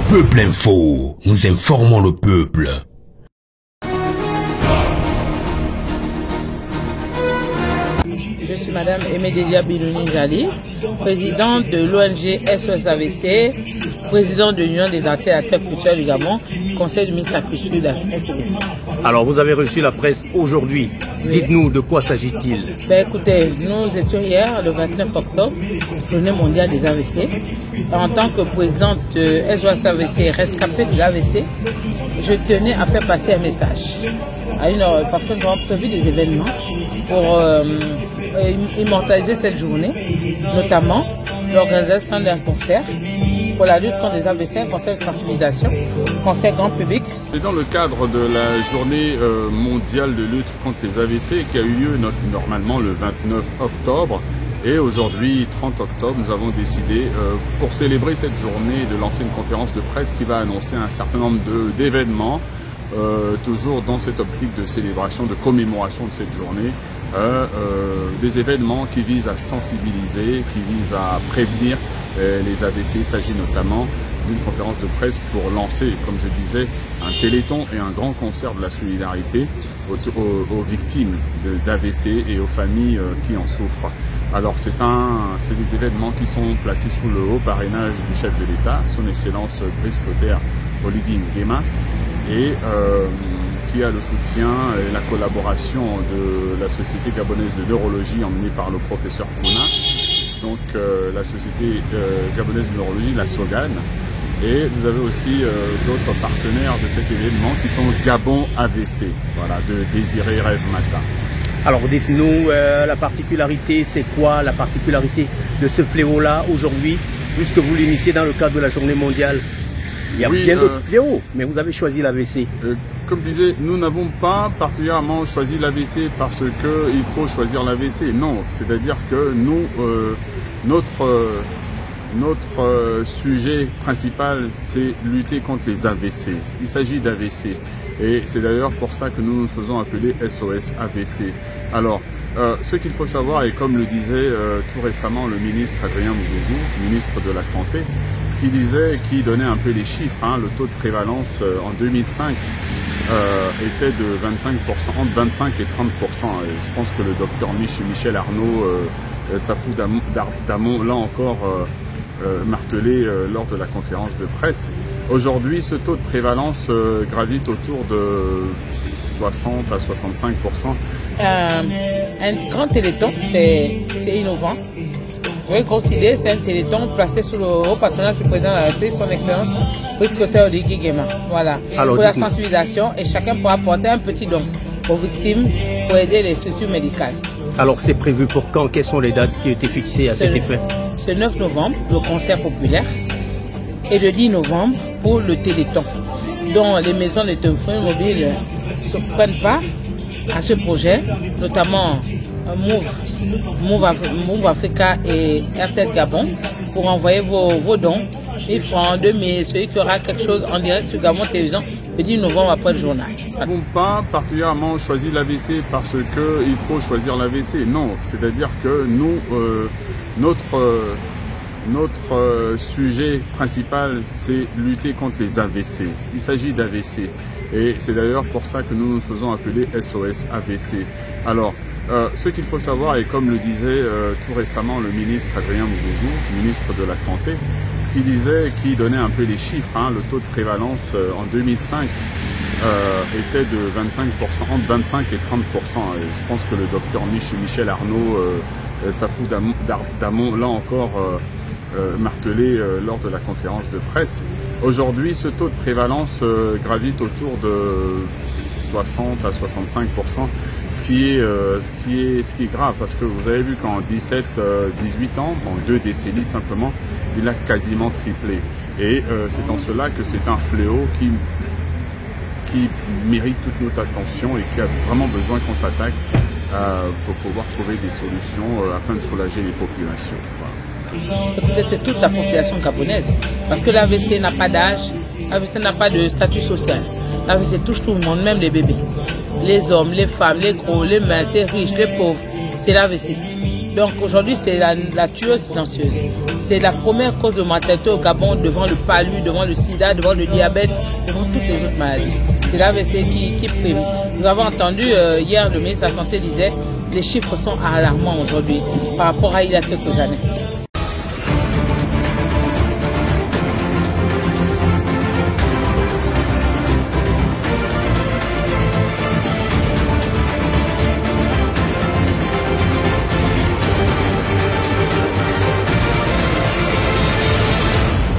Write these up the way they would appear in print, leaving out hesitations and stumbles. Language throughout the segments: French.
Peuple Info, nous informons le peuple. Je suis Madame Emedelia Bilouni-Jali, présidente de l'ONG SOS AVC, présidente de l'Union des artistes culturels du Gabon, conseil du ministre de la Culture de la SOS. Alors, vous avez reçu la presse aujourd'hui. Oui. Dites-nous de quoi s'agit-il? Écoutez, nous étions hier, le 29 octobre, journée mondiale des AVC. En tant que présidente de SOS AVC, rescapée de l'AVC, je tenais à faire passer un message. Parce que nous avons prévu des événements pour immortaliser cette journée, notamment l'organisation d'un concert pour la lutte contre les AVC, un concert de sensibilisation, concert grand public. C'est dans le cadre de la journée mondiale de lutte contre les AVC qui a eu lieu normalement le 29 octobre. Et aujourd'hui, 30 octobre, nous avons décidé, pour célébrer cette journée, de lancer une conférence de presse qui va annoncer un certain nombre d'événements, toujours dans cette optique de célébration, de commémoration de cette journée, des événements qui visent à sensibiliser, qui visent à prévenir les AVC. Il s'agit notamment d'une conférence de presse pour lancer, comme je disais, un téléthon et un grand concert de la solidarité aux victimes d'AVC et aux familles qui en souffrent. Alors c'est des événements qui sont placés sous le haut parrainage du chef de l'État, son Excellence Brice Clotaire Oligui Nguema, et qui a le soutien et la collaboration de la Société gabonaise de neurologie emmenée par le professeur Kouna, donc la Société gabonaise de neurologie, la SOGAN, et vous avez aussi d'autres partenaires de cet événement qui sont Gabon AVC, voilà, de Désiré Rêve Mata. Alors dites-nous, la particularité, c'est quoi la particularité de ce fléau-là aujourd'hui, puisque vous l'initiez dans le cadre de la journée mondiale? Il y a bien d'autres fléaux, mais vous avez choisi l'AVC. Comme je disais, nous n'avons pas particulièrement choisi l'AVC parce qu'il faut choisir l'AVC. Non, c'est-à-dire que nous, notre sujet principal, c'est lutter contre les AVC. Il s'agit d'AVC. Et c'est d'ailleurs pour ça que nous nous faisons appeler SOS AVC. Alors, ce qu'il faut savoir, et comme le disait tout récemment le ministre Adrien Mougougou, ministre de la Santé, qui donnait un peu les chiffres, le taux de prévalence en 2005 était de 25%, entre 25 et 30%. Et je pense que le docteur Michel Arnaud, Safou Damon, là encore, martelé lors de la conférence de presse. Aujourd'hui, ce taux de prévalence gravite autour de 60 à 65%. Un grand téléthon, c'est innovant. Vous pouvez considérer c'est un téléthon placé sous le haut patronage du président de la République, son Excellence Brice Clotaire Oligui Nguema. Voilà. Alors, pour la sensibilisation, et chacun pourra apporter un petit don aux victimes pour aider les structures médicales. Alors c'est prévu pour quand? Quelles sont les dates qui ont été fixées à cet effet? Ce 9 novembre, le concert populaire, et le 10 novembre pour le téléthon, dont les maisons de téléphonie mobile ne prennent pas à ce projet, notamment Move Africa et RTL Gabon, pour envoyer vos dons. 1000 francs, 2000, celui qui aura quelque chose en direct sur Gabon Télévision, le 10 novembre après le journal. Nous n'avons pas particulièrement choisi l'AVC parce qu'il faut choisir l'AVC. Non, c'est-à-dire que nous, notre sujet principal, c'est lutter contre les AVC. Il s'agit d'AVC. Et c'est d'ailleurs pour ça que nous nous faisons appeler SOS AVC. Alors, ce qu'il faut savoir, et comme le disait tout récemment le ministre Adrien Mougougou, ministre de la Santé, qui donnait un peu les chiffres, le taux de prévalence en 2005 était de 25%, entre 25 et 30%. Et je pense que le docteur Michel Arnaud, Safou Damon, là encore, martelé lors de la conférence de presse. Aujourd'hui, ce taux de prévalence gravite autour de 60 à 65%, ce qui est grave, parce que vous avez vu qu'en 17-18 ans, en 2 décennies simplement, il a quasiment triplé. Et c'est en cela que c'est un fléau qui mérite toute notre attention et qui a vraiment besoin qu'on s'attaque pour pouvoir trouver des solutions afin de soulager les populations. Voilà. C'est peut-être toute la population gabonaise, parce que l'AVC n'a pas d'âge, l'AVC n'a pas de statut social. L'AVC touche tout le monde, même les bébés. Les hommes, les femmes, les gros, les minces, les riches, les pauvres, c'est l'AVC. Donc aujourd'hui, c'est la tueuse silencieuse. C'est la première cause de mortalité au Gabon devant le palu, devant le sida, devant le diabète, devant toutes les autres maladies. C'est l'AVC qui prime. Nous avons entendu hier, le ministre de la Santé disait, les chiffres sont alarmants aujourd'hui par rapport à il y a quelques années.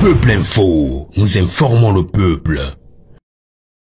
Peuple Info, nous informons le peuple.